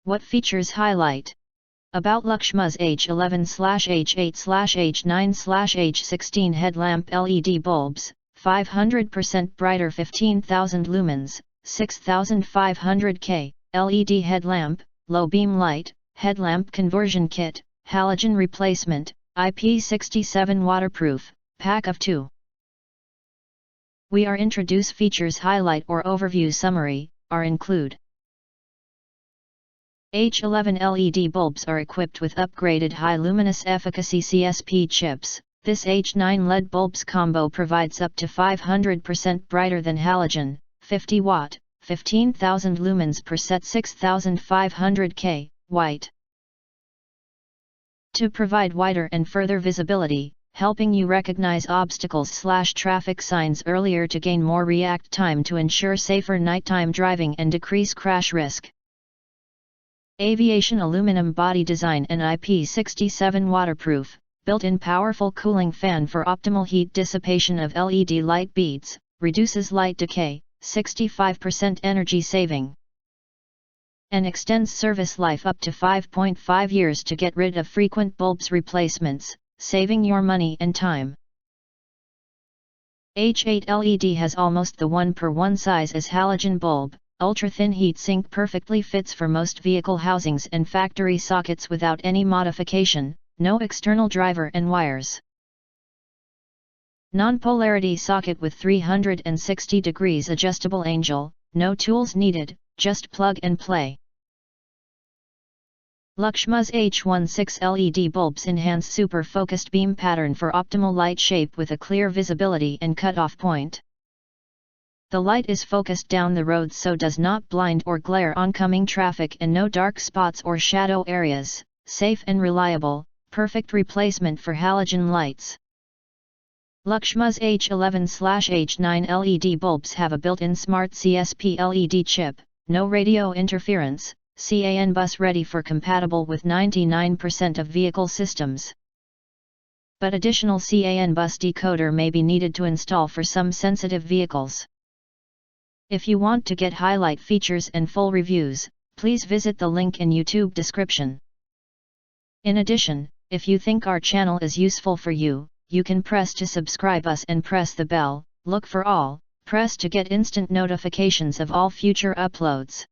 What features highlight? About Laxmas H11/H8/H9/H16 Headlamp LED bulbs, 500% brighter 15,000 lumens, 6,500 K, LED headlamp, low beam light, headlamp conversion kit, halogen replacement, IP67 waterproof, pack of 2. We are introduce features highlight or overview summary, are include. H11 LED bulbs are equipped with upgraded high luminous efficacy CSP chips. This H9 LED bulbs combo provides up to 500% brighter than halogen, 50 watt, 15,000 lumens per set 6,500 K, white. To provide wider and further visibility, helping you recognize obstacles/traffic signs earlier to gain more react time to ensure safer nighttime driving and decrease crash risk. Aviation aluminum body design and IP67 waterproof, built-in powerful cooling fan for optimal heat dissipation of LED light beads, reduces light decay, 65% energy saving. And extends service life up to 5.5 years to get rid of frequent bulbs replacements, saving your money and time. H8 LED has almost the 1:1 size as halogen bulb. Ultra-thin heat sink perfectly fits for most vehicle housings and factory sockets without any modification, no external driver and wires. Non-polarity socket with 360 degrees adjustable angle, no tools needed, just plug and play. Laxmas H16 LED bulbs enhance super focused beam pattern for optimal light shape with a clear visibility and cutoff point. The light is focused down the road so does not blind or glare oncoming traffic and no dark spots or shadow areas, safe and reliable, perfect replacement for halogen lights. Laxmas H11/H9 LED bulbs have a built-in smart CSP LED chip, no radio interference, CAN bus ready for compatible with 99% of vehicle systems. But additional CAN bus decoder may be needed to install for some sensitive vehicles. If you want to get highlight features and full reviews, please visit the link in YouTube description. In addition, if you think our channel is useful for you, you can press to subscribe us and press the bell, look for all, press to get instant notifications of all future uploads.